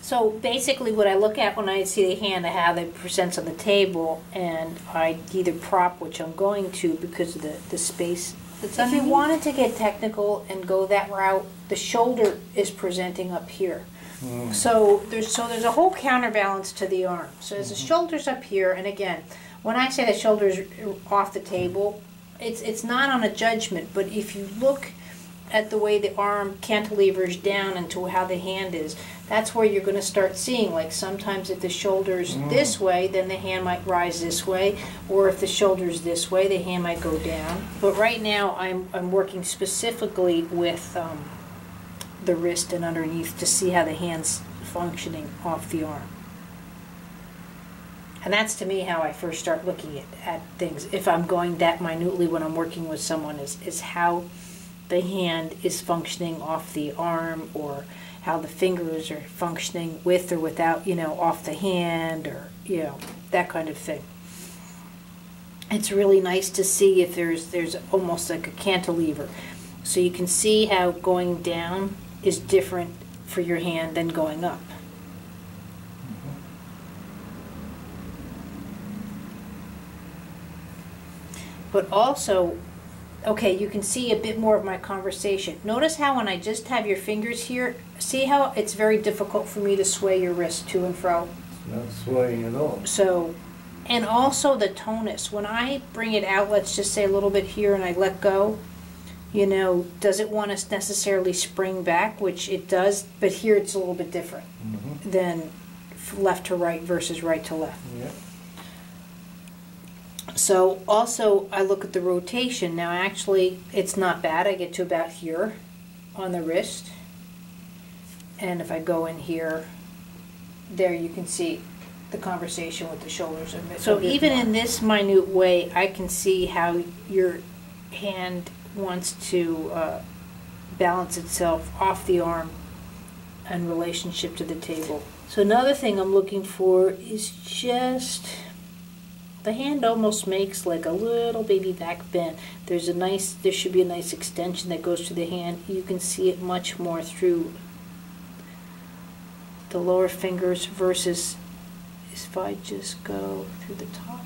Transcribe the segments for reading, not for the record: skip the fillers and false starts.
So basically what I look at when I see the hand, how it presents on the table, and I either prop, which I'm going to because of the space that's underneath. If you wanted to get technical and go that route, the shoulder is presenting up here. So there's a whole counterbalance to the arm. So as the shoulder's up here, and again, when I say the shoulder's off the table, it's not on a judgment, but if you look at the way the arm cantilevers down into how the hand is, that's where you're going to start seeing, like sometimes if the shoulder's this way, then the hand might rise this way, or if the shoulder's this way, the hand might go down. But right now I'm working specifically with the wrist and underneath to see how the hand's functioning off the arm. And that's to me how I first start looking at things. If I'm going that minutely when I'm working with someone, is how the hand is functioning off the arm, or how the fingers are functioning with or without, off the hand, or, that kind of thing. It's really nice to see if there's almost like a cantilever. So you can see how going down is different for your hand than going up. But also, okay, you can see a bit more of my conversation. Notice how when I just have your fingers here, see how it's very difficult for me to sway your wrist to and fro? It's not swaying at all. So, and also the tonus. When I bring it out, let's just say a little bit here, and I let go, does it want to necessarily spring back, which it does, but here it's a little bit different than left to right versus right to left. Yeah. So also I look at the rotation. Now actually it's not bad. I get to about here on the wrist. And if I go in here, there you can see the conversation with the shoulders. So even in this minute way, I can see how your hand wants to balance itself off the arm in relationship to the table. So another thing I'm looking for is just, the hand almost makes like a little baby back bend. There should be a nice extension that goes to the hand. You can see it much more through the lower fingers versus if I just go through the top.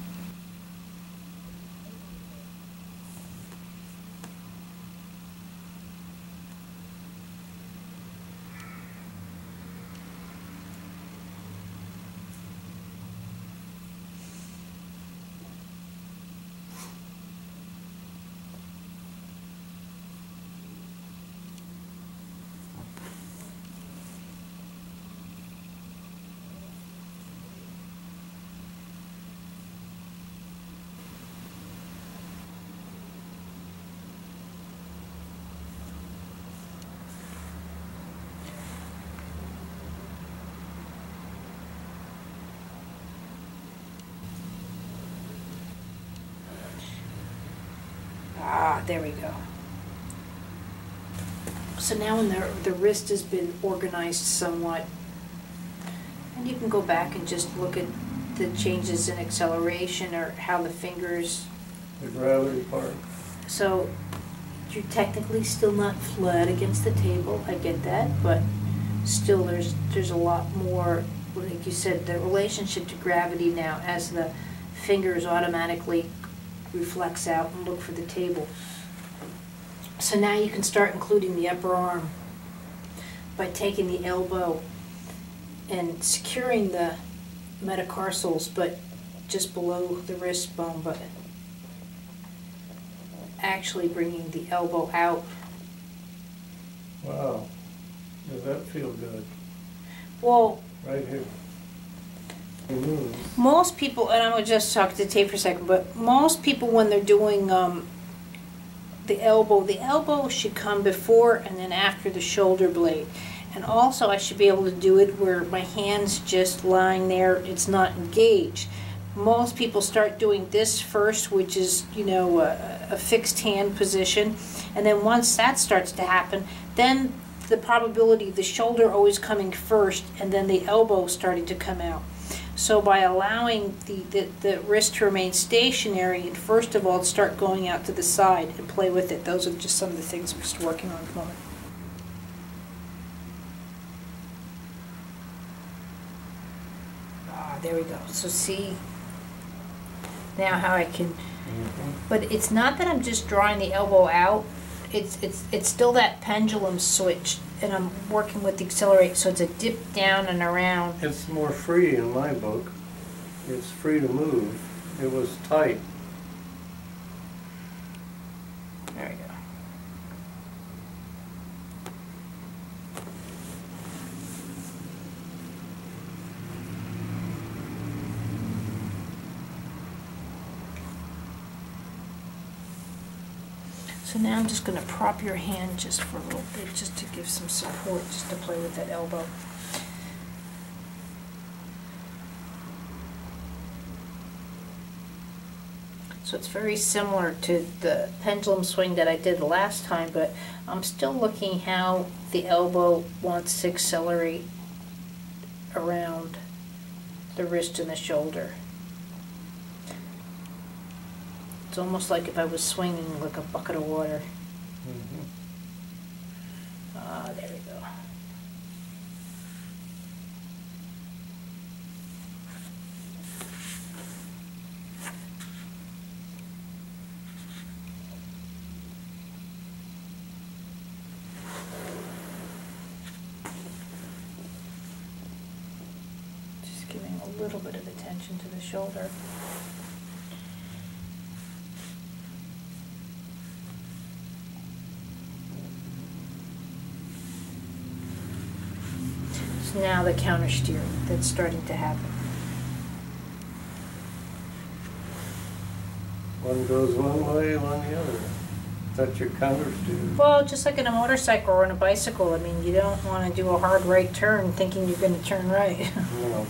There we go. So now when the wrist has been organized somewhat, and you can go back and just look at the changes in acceleration or how the fingers... The gravity part. So you're technically still not flat against the table, I get that, but still there's a lot more, like you said, the relationship to gravity now as the fingers automatically reflex out and look for the table. So now you can start including the upper arm by taking the elbow and securing the metatarsals, but just below the wrist bone, but actually bringing the elbow out. Wow, does that feel good? Well, right here. Most people, and I'm going to just talk to Tate for a second, but most people when they're doing the elbow should come before and then after the shoulder blade. And also I should be able to do it where my hand's just lying there, it's not engaged. Most people start doing this first, which is, a fixed hand position, and then once that starts to happen, then the probability of the shoulder always coming first and then the elbow starting to come out. So by allowing the wrist to remain stationary, and first of all start going out to the side and play with it. Those are just some of the things we're just working on at the moment. there we go. So see now how I can, Mhm. but it's not that I'm just drawing the elbow out. It's still that pendulum switch, and I'm working with the accelerate. So it's a dip down and around. It's more free in my book. It's free to move. It was tight. There we go. So now I'm just going to prop your hand just for a little bit, just to give some support, just to play with that elbow. So it's very similar to the pendulum swing that I did last time, but I'm still looking how the elbow wants to accelerate around the wrist and the shoulder. It's almost like if I was swinging like a bucket of water. Mhm. There we go. Just giving a little bit of attention to the shoulder. Now the counter steer that's starting to happen. One goes one way, one the other. That's your counter steer. Well, just like in a motorcycle or on a bicycle, I mean, you don't want to do a hard right turn thinking you're going to turn right. No.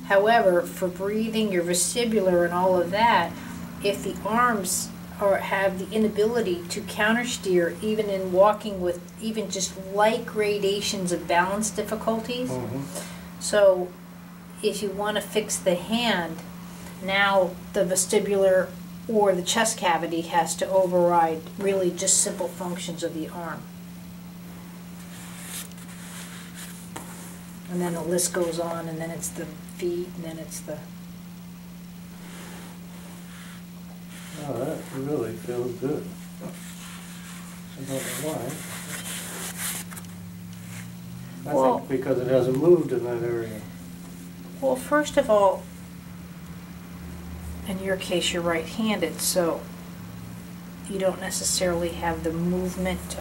However, for breathing, your vestibular and all of that, if the arms have the inability to counter steer, even in walking with even just light gradations of balance difficulties. Mhm. So if you want to fix the hand, now the vestibular or the chest cavity has to override really just simple functions of the arm. And then the list goes on, and then it's the feet, and then it's the... Oh, that really feels good. I don't know why. I Well- think because it hasn't moved in that area. Well, first of all, in your case, you're right-handed, so you don't necessarily have the movement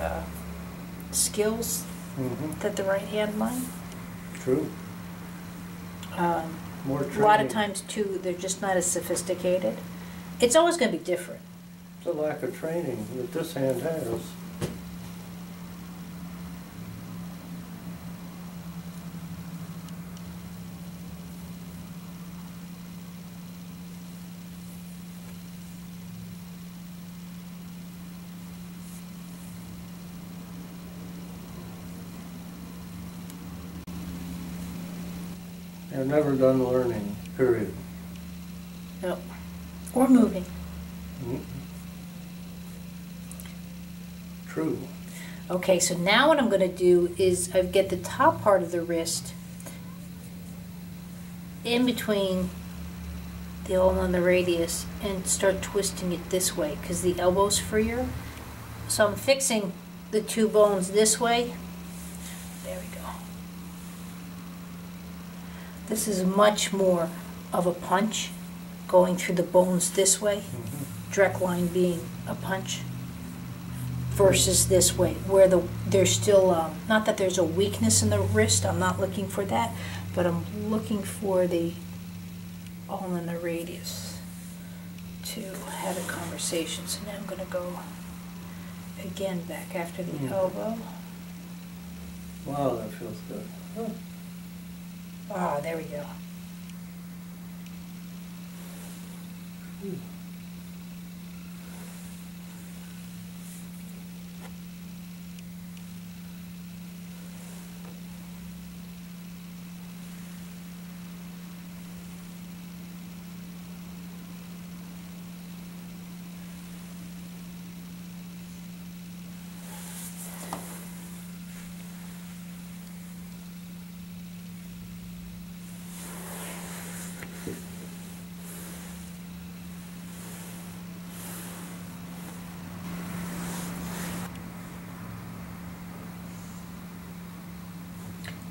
skills Mhm. that the right hand might. True. More A training. lot of times, too, they're just not as sophisticated. It's always going to be different. It's a lack of training that this hand has. They're never done learning, period. No. Or moving. Mm. True. Okay, so now what I'm going to do is I get the top part of the wrist in between the ulna and the radius and start twisting it this way because the elbow's freer. So I'm fixing the two bones this way. There we go. This is much more of a punch going through the bones this way, direct line being a punch, versus this way, where there's still, not that there's a weakness in the wrist, I'm not looking for that, but I'm looking for the ulna and the radius to have a conversation. So now I'm going to go again back after the elbow. Wow, that feels good. Huh. Ah, there we go.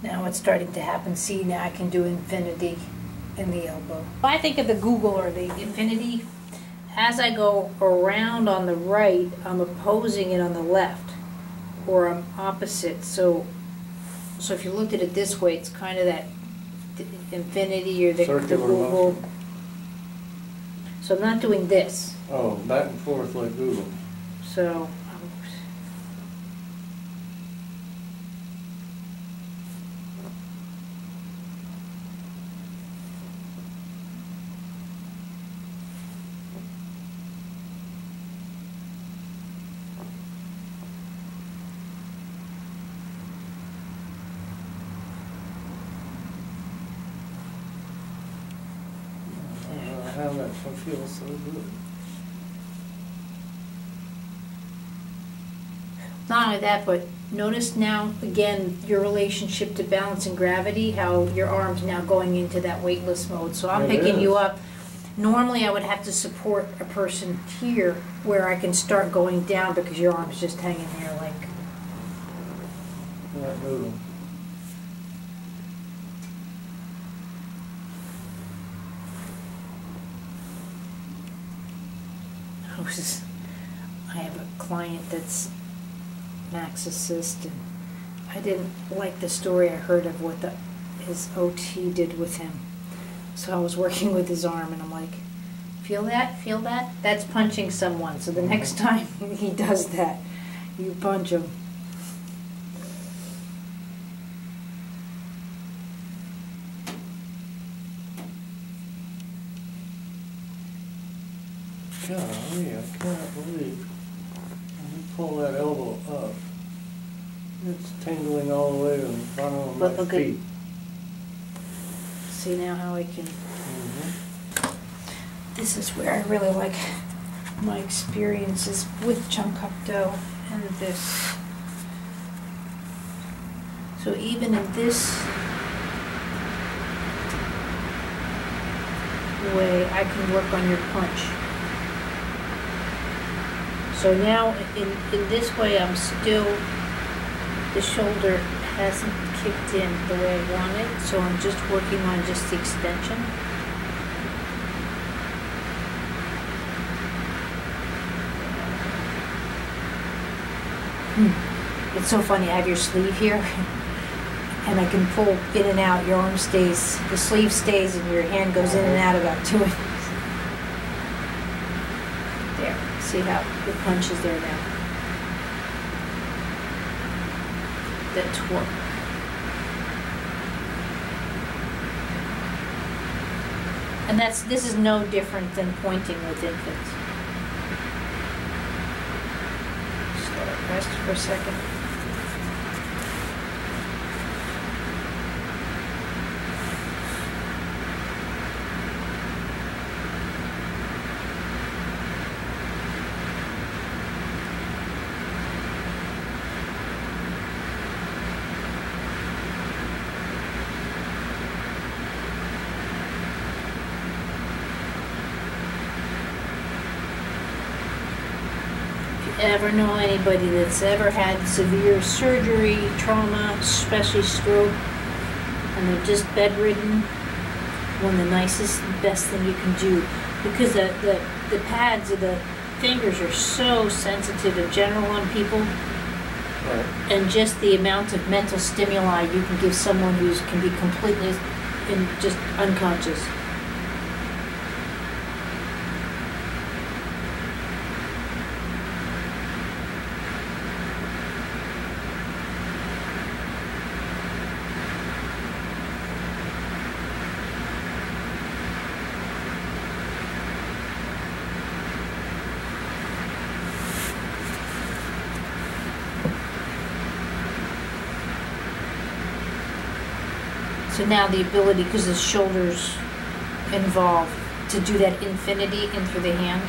Now it's starting to happen. See, now I can do infinity in the elbow. If I think of the Google or the infinity, as I go around on the right, I'm opposing it on the left, or I'm opposite. So if you looked at it this way, it's kind of that infinity or the Google. Motion. So I'm not doing this. Oh, back and forth like Google. So How that feels so good. not only that, but notice now, again, your relationship to balance and gravity, how your arm's now going into that weightless mode. So I'm picking you up. Normally I would have to support a person here where I can start going down because your arm's just hanging here like... Not moving. I have a client that's Max Assist, and I didn't like the story I heard of what his OT did with him. So I was working with his arm, and I'm like, feel that? Feel that? That's punching someone. So the next time he does that, you punch him. Golly, I can't believe. When you pull that elbow up, it's tingling all the way to the bottom of my feet. See now how I can... This is where I really like my experiences with Chankapdo and this. So even in this way, I can work on your punch. So now, in this way, I'm still, the shoulder hasn't kicked in the way I want it, so I'm just working on just the extension. It's so funny, I have your sleeve here, and I can pull in and out, your arm stays, the sleeve stays, and your hand goes in and out about 2 inches. There. See how the punch is there now. That torque. And this is no different than pointing with infants. Just let it rest for a second. Ever know anybody that's ever had severe surgery, trauma, especially stroke, and they're just bedridden, one of the nicest, best thing you can do, because the pads of the fingers are so sensitive in general on people, Right. and just the amount of mental stimuli you can give someone who can be completely just unconscious. So now the ability, because the shoulder's involved, to do that infinity in through the hand.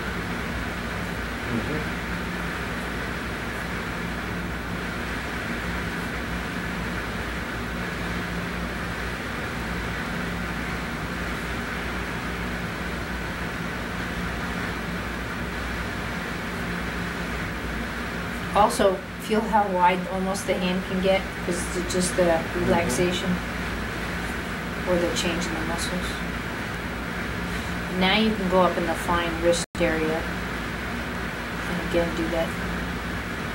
Also, Feel how wide almost the hand can get because it's just the relaxation or the change in the muscles. Now you can go up in the fine wrist area and again do that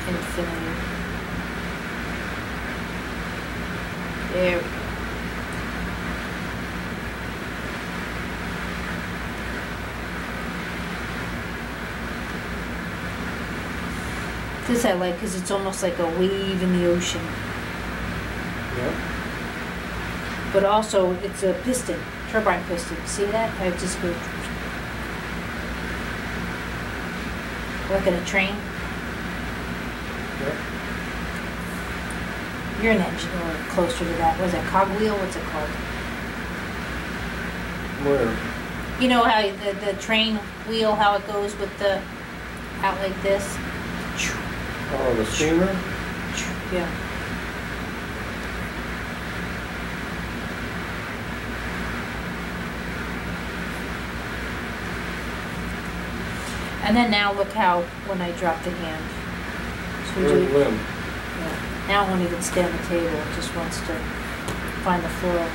infinity. There we go. This I like because it's almost like a wave in the ocean. Yep. But also it's a piston, turbine piston. See that? I just go like in a train. Yep. You're an engine or closer to that. What is that? Cogwheel? What's it called? Where? You know how the train wheel, how it goes with the out like this? Oh, the steamer? Yeah. And then now look how when I drop the hand. So we do. Limb. Yeah. Now it won't even stay on the table. It just wants to find the floor.